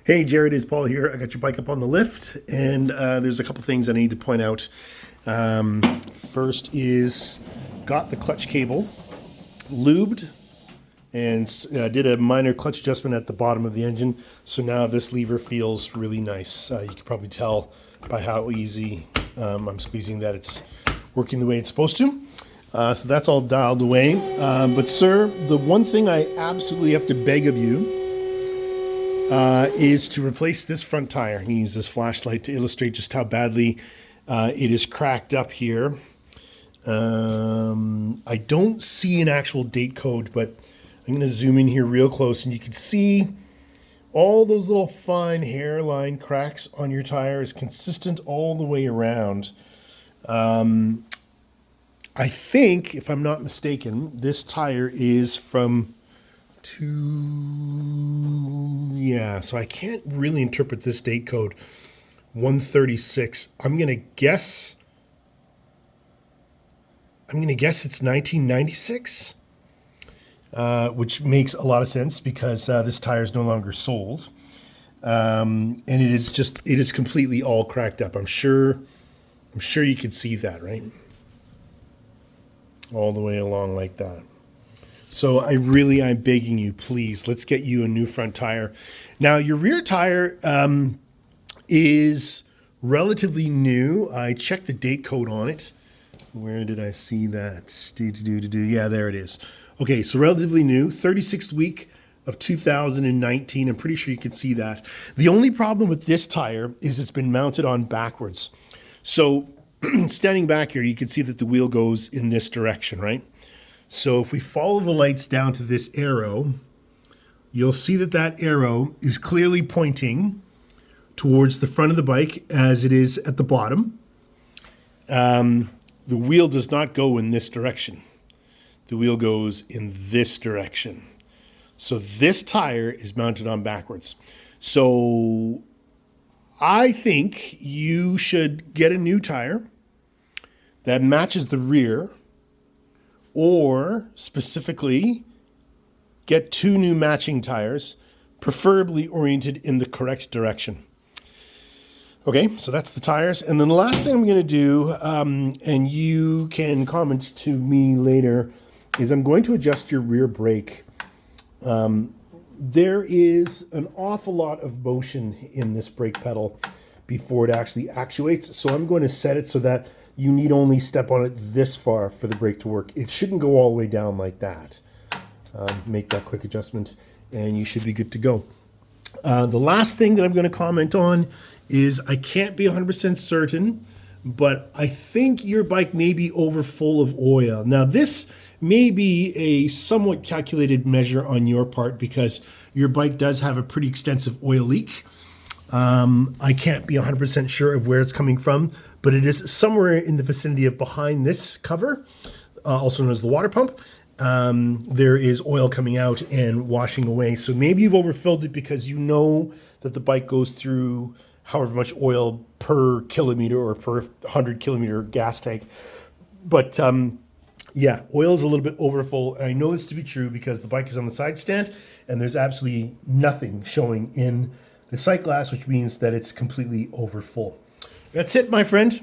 Hey Jared, it's Paul here. I got your bike up on the lift, and there's a couple things I need to point out. First is got the clutch cable lubed and did a minor clutch adjustment at the bottom of the engine. So now this lever feels really nice. You can probably tell by how easy I'm squeezing that it's working the way it's supposed to. So that's all dialed away. But sir, the one thing I absolutely have to beg of you is to replace this front tire. I'm going to use this flashlight to illustrate just how badly it is cracked up here. I don't see an actual date code, but I'm going to zoom in here real close, and you can see all those little fine hairline cracks on your tire is consistent all the way around. I think, if I'm not mistaken, this tire is from so I can't really interpret this date code 136. I'm gonna guess it's 1996, which makes a lot of sense because this tire is no longer sold, and it is completely all cracked up. I'm sure you can see that, right, all the way along like that. So I'm begging you, please, let's get you a new front tire. Now, your rear tire is relatively new. I checked the date code on it. Where did I see that? Yeah, there it is. Okay, so relatively new, 36th week of 2019. I'm pretty sure you can see that. The only problem with this tire is it's been mounted on backwards. So standing back here, you can see that the wheel goes in this direction, right? So if we follow the lights down to this arrow, you'll see that that arrow is clearly pointing towards the front of the bike as it is at the bottom. The wheel does not go in this direction. The wheel goes in this direction. So this tire is mounted on backwards. So I think you should get a new tire that matches the rear, or specifically get two new matching tires, preferably oriented in the correct direction. Okay, so that's the tires. And then the last thing I'm going to do, and you can comment to me later, is I'm going to adjust your rear brake. There is an awful lot of motion in this brake pedal before it actually actuates. So I'm going to set it so that you need only step on it this far for the brake to work. It shouldn't go all the way down like that. Make that quick adjustment and you should be good to go. The last thing that I'm going to comment on is I can't be 100% certain, but I think your bike may be over full of oil. Now this may be a somewhat calculated measure on your part because your bike does have a pretty extensive oil leak. I can't be 100% sure of where it's coming from, but it is somewhere in the vicinity of behind this cover, also known as the water pump. There is oil coming out and washing away. So maybe you've overfilled it because you know that the bike goes through however much oil per kilometer or per 100 kilometer gas tank. But yeah, oil is a little bit overfull. And I know this to be true because the bike is on the side stand and there's absolutely nothing showing in the sight glass, which means that it's completely overfull. That's it, my friend.